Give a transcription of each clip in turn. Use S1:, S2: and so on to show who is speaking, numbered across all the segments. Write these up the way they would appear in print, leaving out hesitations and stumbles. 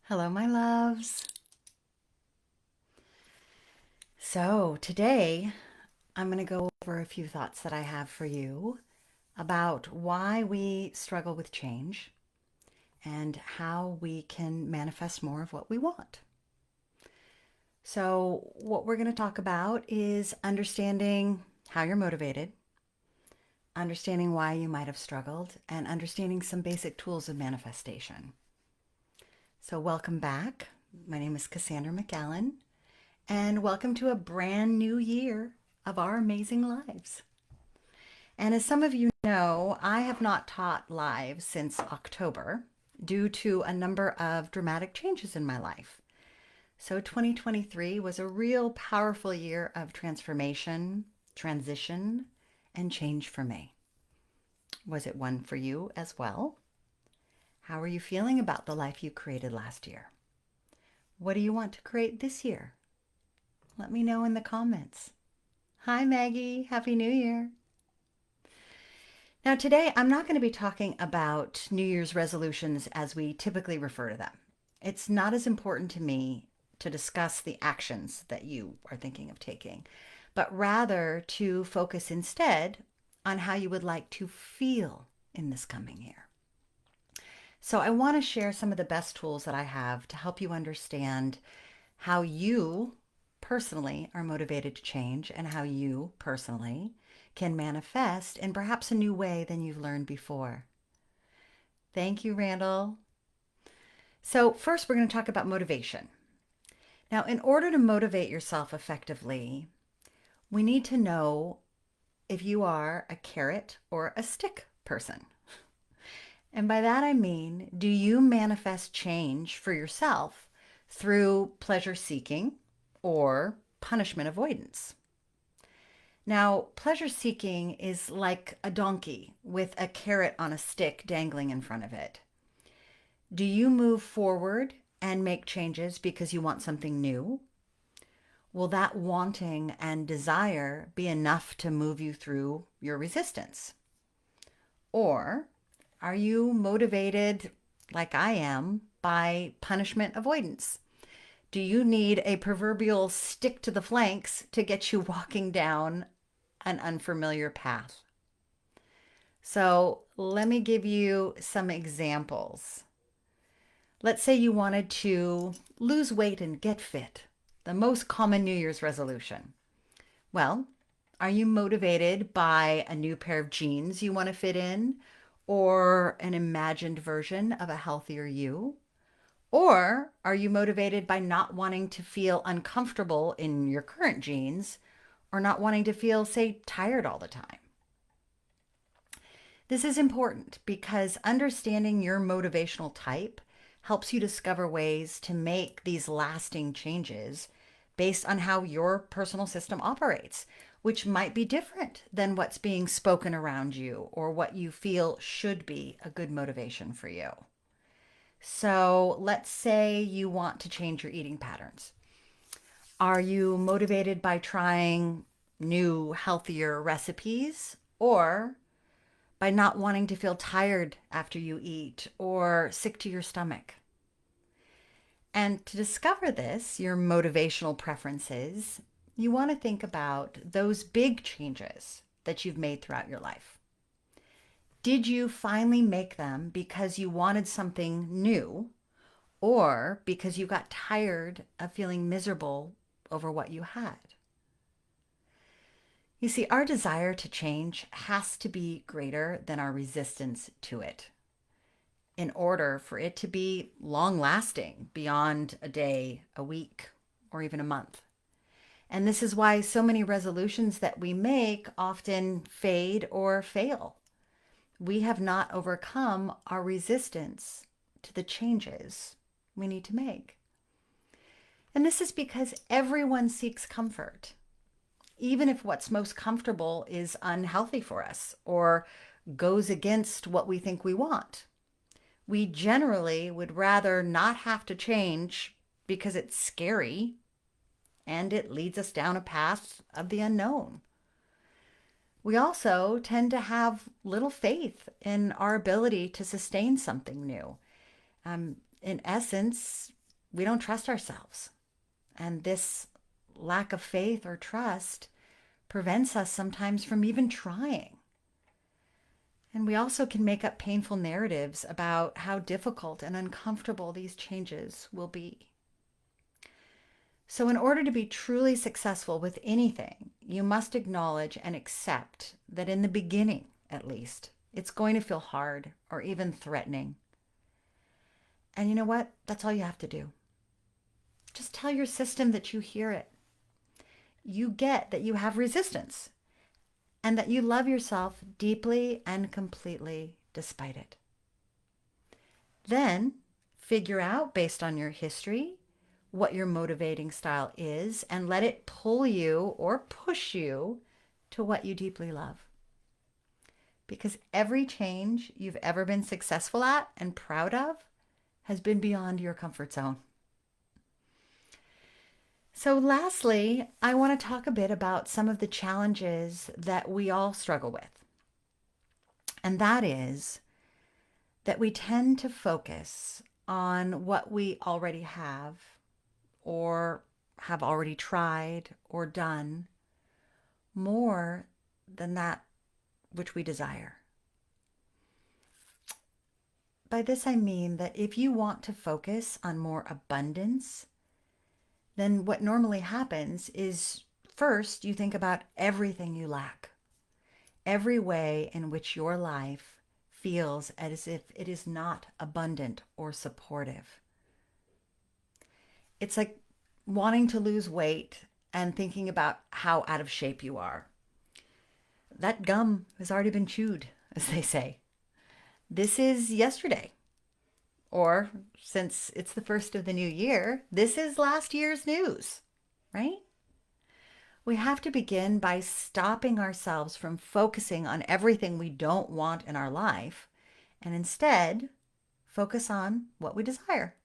S1: Hello, my loves. So, today I'm going to go over a few thoughts that I have for you about why we struggle with change and how we can manifest more of what we want. So, what we're going to talk about is understanding how you're motivated, understanding why you might have struggled, and understanding some basic tools of manifestation. So, welcome back. My name is Cassandra McAllen. And welcome to a brand new year of our amazing lives. And as some of you know, I have not taught live since October due to a number of dramatic changes in my life. So 2023 was a real powerful year of transformation, transition, and change for me. Was it one for you as well? How are you feeling about the life you created last year? What do you want to create this year? Let me know in the comments. Hi, Maggie. Happy New Year. Now, today, I'm not going to be talking about New Year's resolutions as we typically refer to them. It's not as important to me to discuss the actions that you are thinking of taking, but rather to focus instead on how you would like to feel in this coming year. So I want to share some of the best tools that I have to help you understand how you personally are motivated to change and how you personally can manifest in perhaps a new way than you've learned before. Thank you, Randall. So first, we're going to talk about motivation. Now, in order to motivate yourself effectively, we need to know if you are a carrot or a stick person. And by that I mean, do you manifest change for yourself through pleasure seeking or punishment avoidance? Now, pleasure seeking is like a donkey with a carrot on a stick dangling in front of it. Do you move forward and make changes because you want something new? Will that wanting and desire be enough to move you through your resistance? Or are you motivated, like I am, by punishment avoidance? Do you need a proverbial stick to the flanks to get you walking down an unfamiliar path? So let me give you some examples. Let's say you wanted to lose weight and get fit, the most common New Year's resolution. Well, are you motivated by a new pair of jeans you want to fit in, or an imagined version of a healthier you? Or are you motivated by not wanting to feel uncomfortable in your current jeans or not wanting to feel, say, tired all the time? This is important because understanding your motivational type helps you discover ways to make these lasting changes based on how your personal system operates, which might be different than what's being spoken around you or what you feel should be a good motivation for you. So let's say you want to change your eating patterns. Are you motivated by trying new, healthier recipes, or by not wanting to feel tired after you eat or sick to your stomach? And to discover this, your motivational preferences, you want to think about those big changes that you've made throughout your life. Did you finally make them because you wanted something new, or because you got tired of feeling miserable over what you had? You see, our desire to change has to be greater than our resistance to it in order for it to be long-lasting beyond a day, a week, or even a month. And this is why so many resolutions that we make often fade or fail. We have not overcome our resistance to the changes we need to make. And this is because everyone seeks comfort, even if what's most comfortable is unhealthy for us or goes against what we think we want. We generally would rather not have to change because it's scary and it leads us down a path of the unknown. We also tend to have little faith in our ability to sustain something new. In essence, we don't trust ourselves. And this lack of faith or trust prevents us sometimes from even trying. And we also can make up painful narratives about how difficult and uncomfortable these changes will be. So in order to be truly successful with anything, you must acknowledge and accept that in the beginning, at least, it's going to feel hard or even threatening. And you know what? That's all you have to do. Just tell your system that you hear it. You get that you have resistance and that you love yourself deeply and completely despite it. Then figure out, based on your history, what your motivating style is and let it pull you or push you to what you deeply love. Because every change you've ever been successful at and proud of has been beyond your comfort zone. So lastly, I want to talk a bit about some of the challenges that we all struggle with. And that is that we tend to focus on what we already have or have already tried or done more than that which we desire. By this I mean that if you want to focus on more abundance, then what normally happens is first you think about everything you lack, every way in which your life feels as if it is not abundant or supportive. It's like wanting to lose weight and thinking about how out of shape you are. That gum has already been chewed, as they say. This is yesterday. Or since it's the first of the new year, this is last year's news, right? We have to begin by stopping ourselves from focusing on everything we don't want in our life and instead focus on what we desire.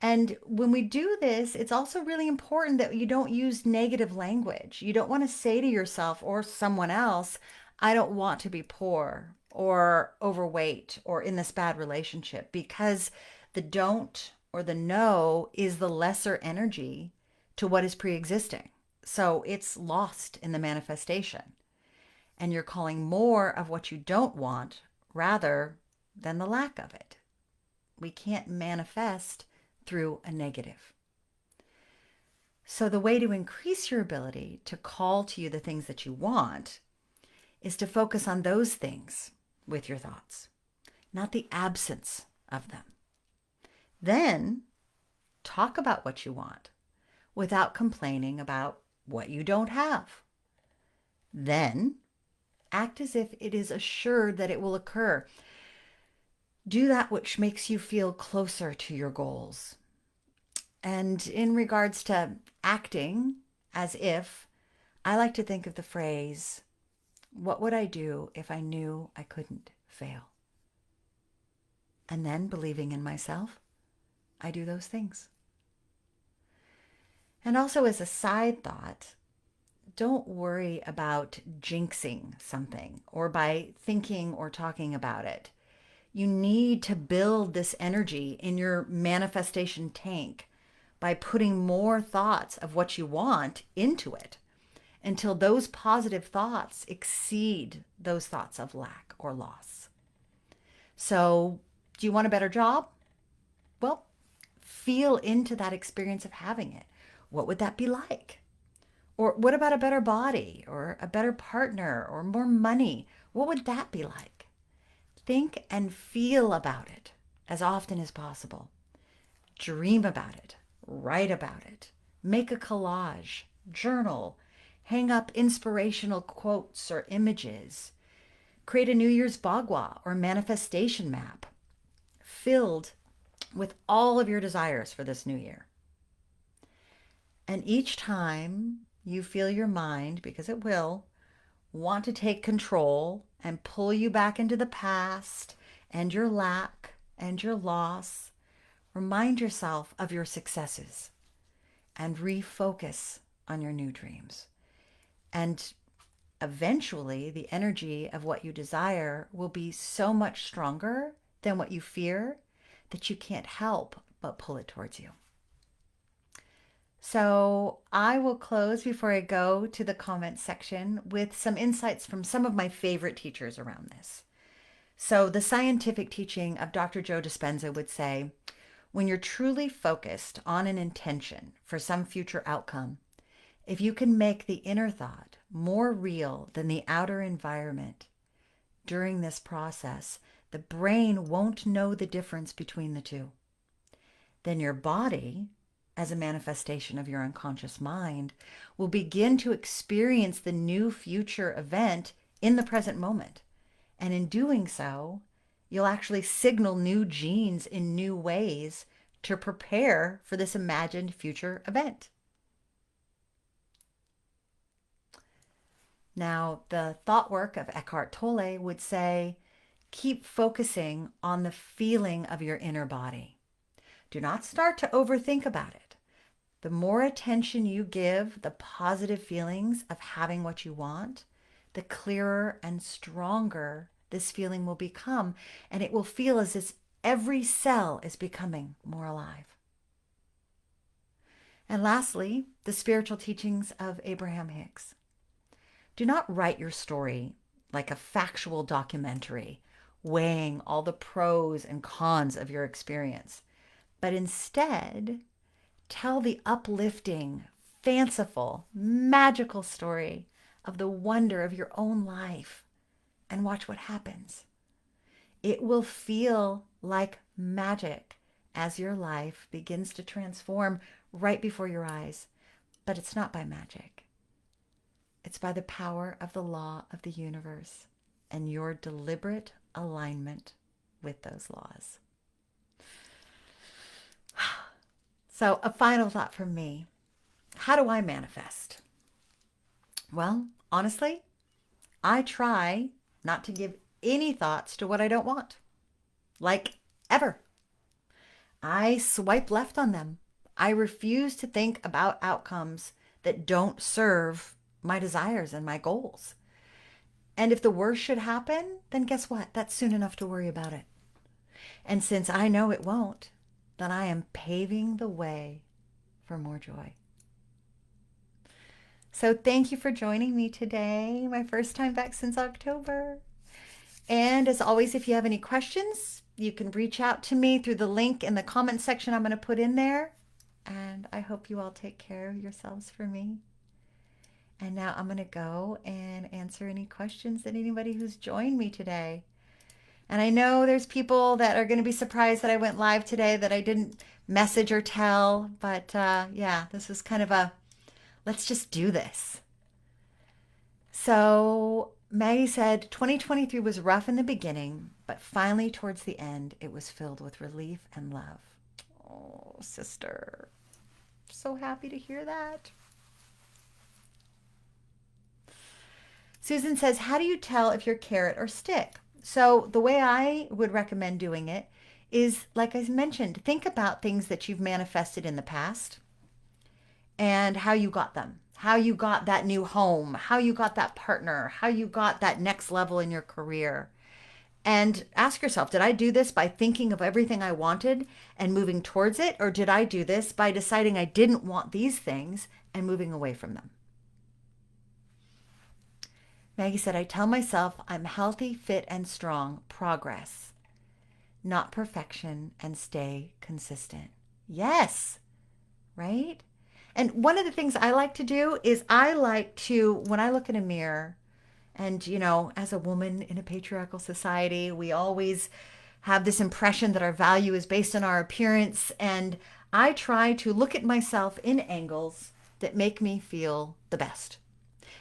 S1: And when we do this, it's also really important that you don't use negative language. You don't want to say to yourself or someone else, I don't want to be poor or overweight or in this bad relationship, because the don't or the no is the lesser energy to what is pre-existing. So it's lost in the manifestation. And you're calling more of what you don't want rather than the lack of it. We can't manifest through a negative. So the way to increase your ability to call to you the things that you want is to focus on those things with your thoughts, not the absence of them. Then talk about what you want without complaining about what you don't have. Then act as if it is assured that it will occur. Do that which makes you feel closer to your goals. And in regards to acting as if, I like to think of the phrase, what would I do if I knew I couldn't fail? And then believing in myself, I do those things. And also as a side thought, don't worry about jinxing something or by thinking or talking about it. You need to build this energy in your manifestation tank by putting more thoughts of what you want into it until those positive thoughts exceed those thoughts of lack or loss. So, do you want a better job? Well, feel into that experience of having it. What would that be like? Or what about a better body or a better partner or more money? What would that be like? Think and feel about it as often as possible. Dream about it. Write about it. Make a collage. Journal. Hang up inspirational quotes or images. Create a New Year's bagua or manifestation map filled with all of your desires for this new year. And each time you feel your mind, because it will, want to take control and pull you back into the past and your lack and your loss, remind yourself of your successes and refocus on your new dreams. And eventually the energy of what you desire will be so much stronger than what you fear that you can't help but pull it towards you. So I will close before I go to the comments section with some insights from some of my favorite teachers around this. So the scientific teaching of Dr. Joe Dispenza would say, when you're truly focused on an intention for some future outcome, if you can make the inner thought more real than the outer environment during this process, the brain won't know the difference between the two. Then your body, as a manifestation of your unconscious mind, will begin to experience the new future event in the present moment. And in doing so, you'll actually signal new genes in new ways to prepare for this imagined future event. Now, the thought work of Eckhart Tolle would say, keep focusing on the feeling of your inner body. Do not start to overthink about it. The more attention you give the positive feelings of having what you want, the clearer and stronger this feeling will become, and it will feel as if every cell is becoming more alive. And lastly, the spiritual teachings of Abraham Hicks. Do not write your story like a factual documentary, weighing all the pros and cons of your experience, but instead tell the uplifting, fanciful, magical story of the wonder of your own life and watch what happens. It will feel like magic as your life begins to transform right before your eyes, but it's not by magic. It's by the power of the law of the universe and your deliberate alignment with those laws. So a final thought from me. How do I manifest? Well, honestly, I try not to give any thoughts to what I don't want. Like ever. I swipe left on them. I refuse to think about outcomes that don't serve my desires and my goals. And if the worst should happen, then guess what? That's soon enough to worry about it. And since I know it won't, then I am paving the way for more joy. So thank you for joining me today, my first time back since October. And as always, if you have any questions, you can reach out to me through the link in the comment section I'm going to put in there. And I hope you all take care of yourselves for me. And now I'm going to go and answer any questions that anybody who's joined me today. And I know there's people that are going to be surprised that I went live today, that I didn't message or tell. But yeah, this was kind of a, let's just do this. So Maggie said, 2023 was rough in the beginning, but finally towards the end, it was filled with relief and love. Oh, sister, so happy to hear that. Susan says, how do you tell if you're carrot or stick? So the way I would recommend doing it is, like I mentioned, think about things that you've manifested in the past and how you got them, how you got that new home, how you got that partner, how you got that next level in your career. And ask yourself, did I do this by thinking of everything I wanted and moving towards it? Or did I do this by deciding I didn't want these things and moving away from them? Maggie said, I tell myself I'm healthy, fit, and strong, progress, not perfection, and stay consistent. Yes, right? And one of the things I like to do is I like to, when I look in a mirror, and, you know, as a woman in a patriarchal society, we always have this impression that our value is based on our appearance. And I try to look at myself in angles that make me feel the best.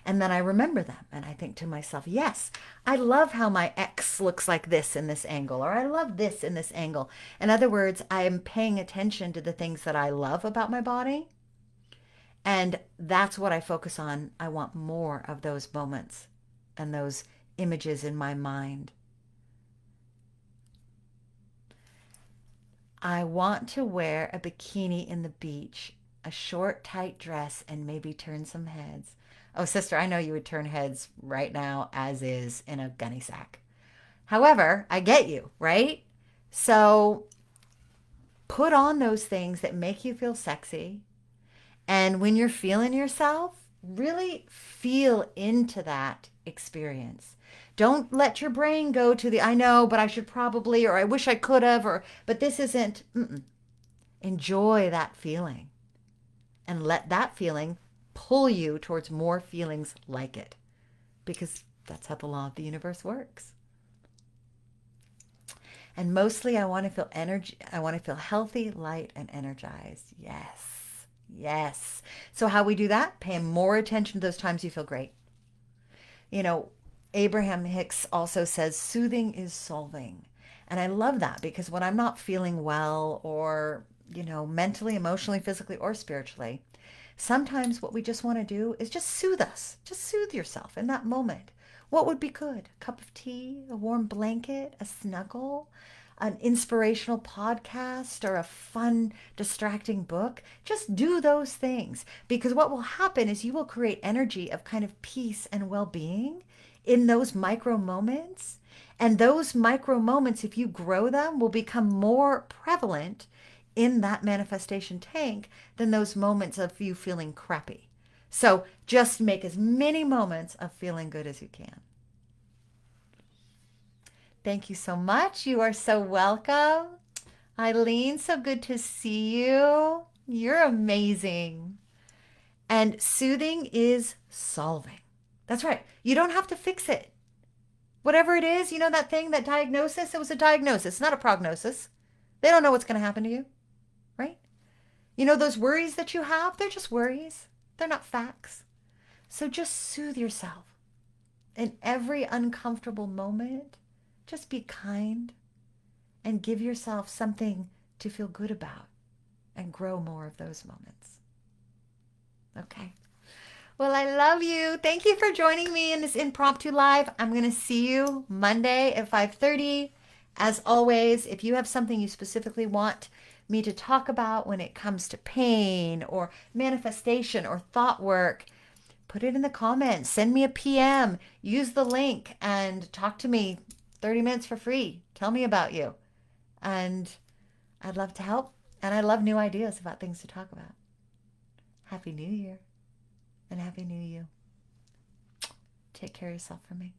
S1: And then I remember them and I think to myself, yes, I love how my ex looks like this in this angle, or I love this in this angle. In other words, I am paying attention to the things that I love about my body. And that's what I focus on. I want more of those moments and those images in my mind. I want to wear a bikini in the beach, a short, tight dress, and maybe turn some heads. Oh, sister, I know you would turn heads right now as is in a gunny sack. However, I get you, right? So Put on those things that make you feel sexy. And when you're feeling yourself, really feel into that experience. Don't let your brain go to the I know, but I should probably, or I wish I could have, or but this isn't. Enjoy that feeling and let that feeling pull you towards more feelings like it, because that's how the law of the universe works. And mostly I want to feel energy. I want to feel healthy, light, and energized. Yes. Yes. So how we do that? Pay more attention to those times you feel great. You know, Abraham Hicks also says soothing is solving. And I love that, because when I'm not feeling well, or, mentally, emotionally, physically, or spiritually, sometimes what we just want to do is just soothe us. Just soothe yourself in that moment. What would be good? A cup of tea, a warm blanket, a snuggle, an inspirational podcast, or a fun, distracting book. Just do those things, because what will happen is you will create energy of kind of peace and well-being in those micro moments. And those micro moments, if you grow them, will become more prevalent in that manifestation tank than those moments of you feeling crappy. So just make as many moments of feeling good as you can. Thank you so much. You are so welcome. Eileen, so good to see you. You're amazing. And soothing is solving. That's right. You don't have to fix it. Whatever it is, that thing, that diagnosis, it was a diagnosis, not a prognosis. They don't know what's going to happen to you, right? Those worries that you have, they're just worries. They're not facts. So just soothe yourself. In every uncomfortable moment, just be kind and give yourself something to feel good about and grow more of those moments. Okay. Well, I love you. Thank you for joining me in this impromptu live. I'm going to see you Monday at 5:30. As always, if you have something you specifically want me to talk about when it comes to pain or manifestation or thought work, put it in the comments. Send me a PM. Use the link and talk to me 30 minutes for free. Tell me about you. And I'd love to help. And I love new ideas about things to talk about. Happy New Year. And Happy New You. Take care of yourself for me.